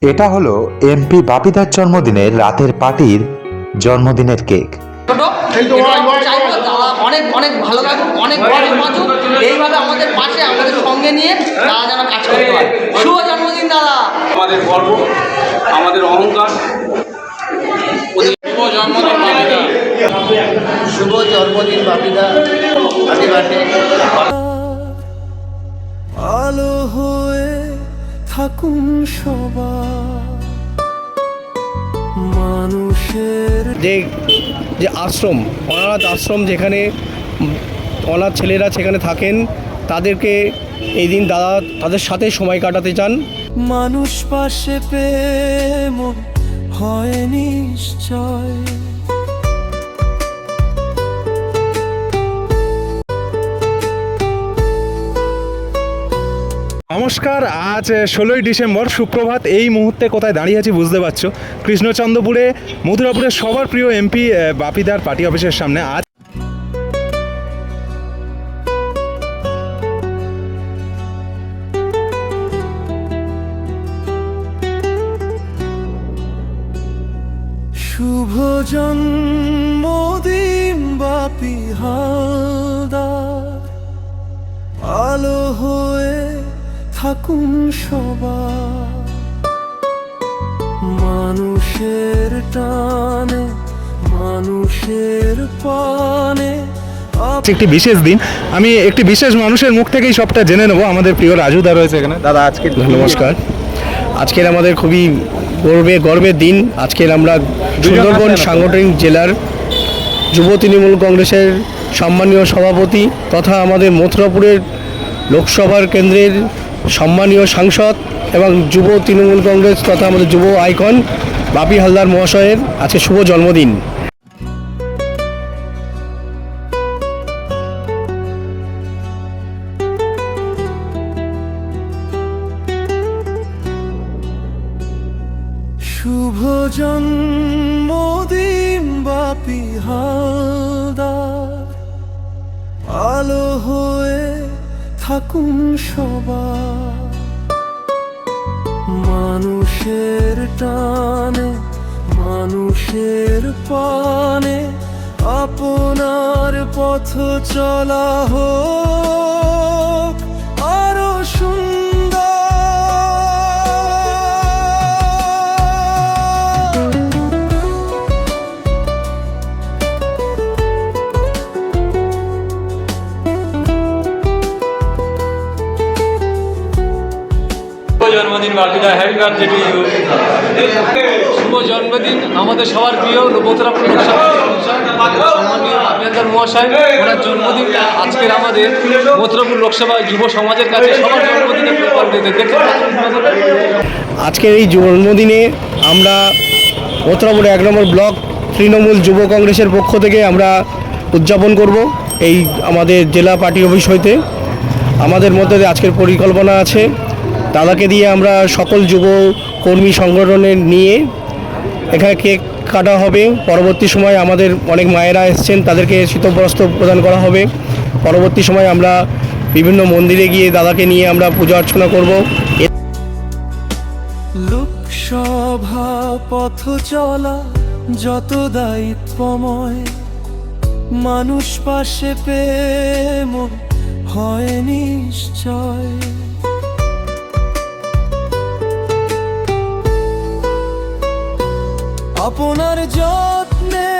এটা হলো এমপি বাপিদার জন্মদিনের রাতের পার্টির জন্মদিনের কেক। অনেক অনেক ভালো থাকুক, অনেক অনেক বাঁচুক, এইভাবে আমাদের পাশে আমাদের সঙ্গে নিয়ে তারা যেন কাজ করতে পারে। শুভ জন্মদিন দাদা, আমাদের গর্ব, আমাদের অহংকার। শুভ জন্মদিন বাপিদা, শুভ জন্মদিন বাপিদা, হ্যাপি বার্থডে। আলো হয়ে থাকুন সবাই মানুষের যে আশ্রম, অনাথ আশ্রম, যেখানে অনাথ ছেলেরা সেখানে থাকেন, তাদেরকে এই দিন দাদা তাদের সাথে সময় কাটাতে চান। মানুষ পাশে প্রেম হয় নিশ্চয়। নমস্কার, আজ 16ই ডিসেম্বর, সুপ্রভাত। এই মুহূর্তে কোথায় দাঁড়িয়ে আছি বুঝতে পারছো, কৃষ্ণচন্দ্রপুরে মথুরাপুরের সবার প্রিয় এমপি বাপিদার পার্টি অফিসের সামনে। আজ শুভ জন্মদিন বাপি হালদার, আলো হয়ে থাকুন সবাই মানুষের টানে, মানুষের পানে। একটি বিশেষ দিন, আমি একটি বিশেষ মানুষের মুখ থেকেই সবটা জেনে নেবো। আমাদের প্রিয় রাজুদা রয়েছে এখানে। দাদা, আজকে নমস্কার। আজকের আমাদের খুবই গর্বের দিন। আজকের আমরা সুন্দরবন সাংগঠনিক জেলার যুব তৃণমূল কংগ্রেসের সম্মানীয় সভাপতি তথা আমাদের মথুরাপুরের লোকসভার কেন্দ্রের সম্মানীয় সাংসদ এবং যুব তৃণমূল কংগ্রেস তথা আমাদের যুব আইকন বাপি হালদার মহাশয়ের আজকে শুভ জন্মদিন। শুভ জন্মদিন বাপি হালদার, আলো হয়ে থাকুন সবাই মানুষের টানে, মানুষের পানে। আপনার পথ চলা হোক আরো সুন্দর। শুভ জন্মদিন বাপিদা, হ্যাপি বার্থডে টু ইউ। শুভ জন্মদিন আমাদের সবার প্রিয় মথুরাপুর সম্মানীয় বাপিদার মহাশয়। ওনার জন্মদিনটা আজকের আমাদের মথুরাপুর লোকসভা যুব সমাজের কাছে সবার জন্মদিনে দেখতে। আজকের এই জন্মদিনে আমরা মথুরাপুর 1 নম্বর ব্লক তৃণমূল যুব কংগ্রেসের পক্ষ থেকে আমরা উদযাপন করব। এই আমাদের জেলা পার্টি অফিস হইতে আমাদের মধ্যে আজকের পরিকল্পনা আছে, দাদাকে দিয়ে আমরা সকল যুব কর্মী সংগঠনের নিয়ে এখানে কেক কাটা হবে। পরবর্তী সময় আমাদের অনেক মায়েরা এসছেন, তাদেরকে শীতবস্ত্র প্রদান করা হবে। পরবর্তী সময় আমরা বিভিন্ন মন্দিরে গিয়ে দাদাকে নিয়ে আমরা পূজা অর্চনা করব। লোকসভা পথ চলা যত দায়িত্বময়, মানুষ পাশে প্রেম হয় নিশ্চয়। আপনার যত্নে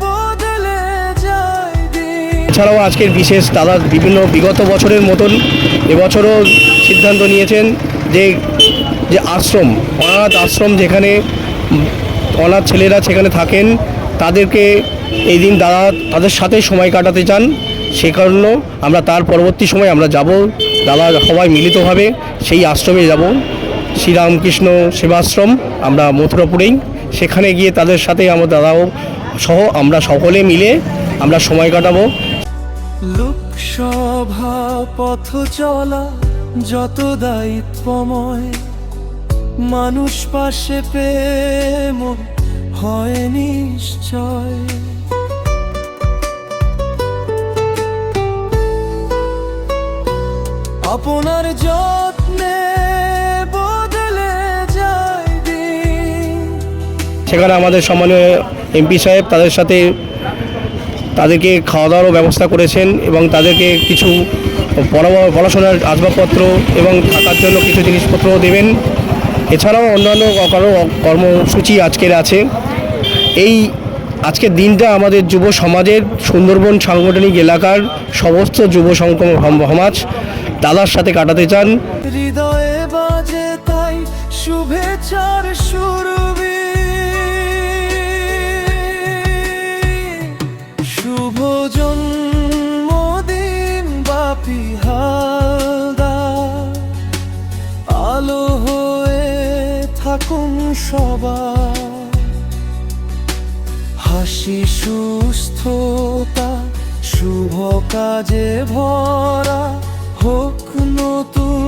বদলে যায় দিন। এছাড়াও আজকের বিশেষ দাদা বিভিন্ন বিগত বছরের মতন এবছরও সিদ্ধান্ত নিয়েছেন যে আশ্রম, অনাথ আশ্রম, যেখানে অনাথ ছেলেরা সেখানে থাকেন, তাদেরকে এই দিন দাদা তাদের সাথে সময় কাটাতে চান। সে কারণে আমরা তার পরবর্তী সময় আমরা যাব, দাদা সবাই মিলিতভাবে সেই আশ্রমে যাব, শ্রীরামকৃষ্ণ সেবাশ্রম, আমরা মথুরাপুরেই। সেখানে গিয়ে তাদের সাথে আমার দাদাও সহ আমরা সকলে মিলে আমরা সময় কাটাবো। লোকসভা পথ চলা যত দায়িত্বময়, মানুষ পাশে প্রেম হয় নিশ্চয়। আপনার যত্নে বদলে যায় সেখানে আমাদের সম্মানীয় এমপি সাহেব তাদের সাথে তাদেরকে খাওয়া দাওয়ারও ব্যবস্থা করেছেন এবং তাদেরকে কিছু পড়াশোনার আসবাবপত্র এবং থাকার জন্য কিছু জিনিসপত্রও দেবেন। এছাড়াও অন্যান্য কারো কর্মসূচি আজকের আছে। এই আজকের দিনটা আমাদের যুব সমাজের সুন্দরবন সাংগঠনিক এলাকার সমস্ত যুব সমাজ দাদার সাথে কাটাতে চান। হৃদয়ে বাজে তাই শুভেচ্ছার সুরবি, শুভ জন্মদিন বাপি হালদার, আলো হয়ে থাকুন সবার, হাসি সুস্থতা শুভ কাজে ভরা হোক নতুন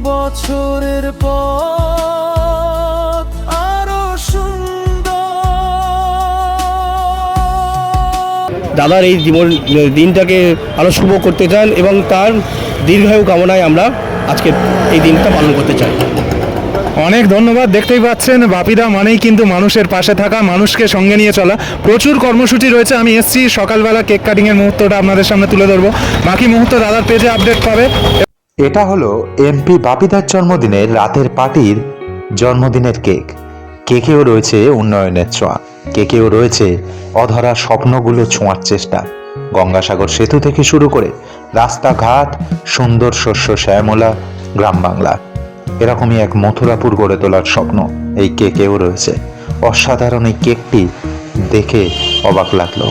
বছরের পথ আরো সুন্দর। দাদার এই দিনটাকে আরও শুভ করতে চান এবং তার দীর্ঘায়ু কামনায় আমরা আজকে এই দিনটা পালন করতে চাই। অনেক ধন্যবাদ। দেখতেই পাচ্ছেন বাপিদা মানেই কিন্তু মানুষের পাশে থাকা, মানুষকে সঙ্গে নিয়ে চলা। প্রচুর কর্মসূচি রয়েছে। আমি এসছি সকালবেলা কেক কাটিংয়ের মুহূর্তটা আপনাদের সামনে তুলে ধরবো। বাকি মুহূর্ত দাদার পেজে আপডেট পাবে। এটা হলো এমপি বাপিদার জন্মদিনের রাতের পার্টির জন্মদিনের কেক। কেকেও রয়েছে উন্নয়নের ছোঁয়া, কেকেও রয়েছে অধরা স্বপ্নগুলো ছোঁয়ার চেষ্টা। গঙ্গাসাগর সেতু থেকে শুরু করে রাস্তাঘাট, সুন্দর শস্য শ্যামলা গ্রাম বাংলা, এরকমই এক মথুরাপুর গড়ে তোলার স্বপ্ন এই কেকেও রয়েছে। অসাধারণ এই কেকটি দেখে অবাক লাগলো।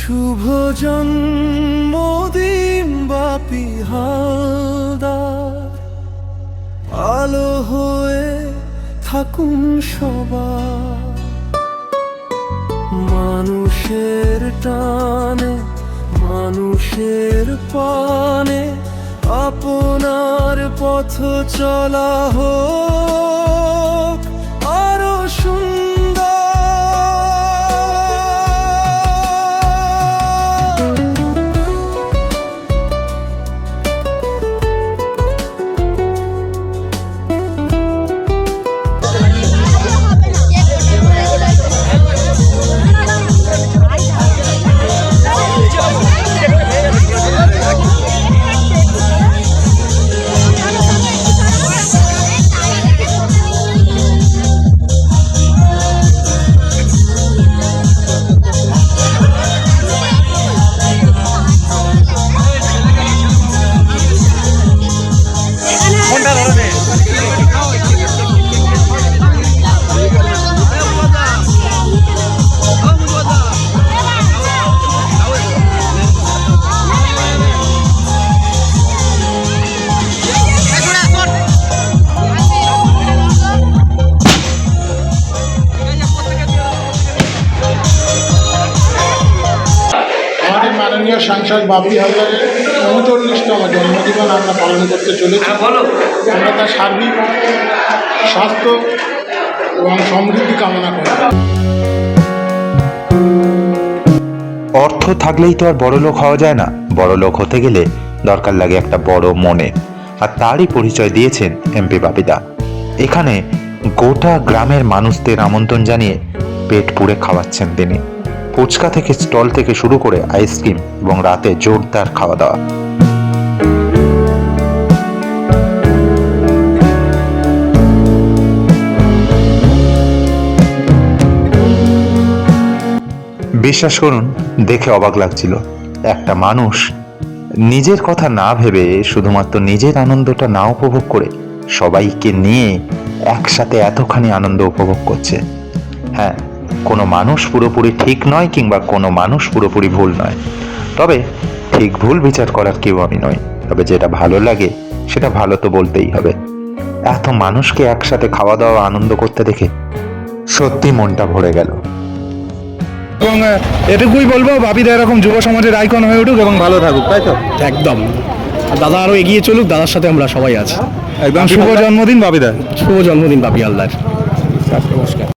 শুভ জন্মদিন বাপি হালদার, আলো হয়ে থাকুন সবার, মানুষের টানে মানুষের পানে আপনার পথ চলা হোক আরো সুন্দর। মাননীয় সাংসদ বাপি হালদারের ৩৯তম জন্মদিবস আমরা পালন করতে চলেছি। আমরা তার সার্বিক স্বাস্থ্য এবং সমৃদ্ধি কামনা করি। অর্থ থাকলেই তো আর বড়লোক হওয়া যায় না। বড়লোক হতে গেলে দরকার লাগে একটা বড় মনে, আর তারই পরিচয় দিয়েছেন এমপি বাপিদা। এখানে গোটা গ্রামের মানুষদের আমন্ত্রণ জানিয়ে পেট পুড়ে খাওয়াচ্ছেন তিনি। ফুচকা থেকে স্টল থেকে শুরু করে আইসক্রিম এবং রাতে জোরদার খাওয়া দাওয়া। বিশ্বাস করুন, দেখে অবাক লাগছিল। একটা মানুষ নিজের কথা না ভেবে শুধুমাত্র নিজের আনন্দটা না উপভোগ করে সবাইকে নিয়ে একসাথে এতখানি আনন্দ উপভোগ করছে। হ্যাঁ, কোনো মানুষ পুরোপুরি ঠিক নয় কিংবা কোনো মানুষ পুরোপুরি ভুল নয়, তবে ঠিক ভুল বিচার করার কেউ আমি নই। তবে যেটা ভালো লাগে সেটা ভালো তো বলতেই হবে। এত মানুষকে একসাথে খাওয়া দাওয়া আনন্দ করতে দেখে সত্যি মনটা ভরে গেল। এবং এটুকুই বলবো, বাপিদা এরকম যুব সমাজের আইকন হয়ে উঠুক এবং ভালো থাকুক, তাই তো? একদম। আর দাদা আরও এগিয়ে চলুক, দাদার সাথে আমরা সবাই আছি। একদম শুভ জন্মদিন বাপিদা। শুভ জন্মদিন বাপি হালদার। নমস্কার।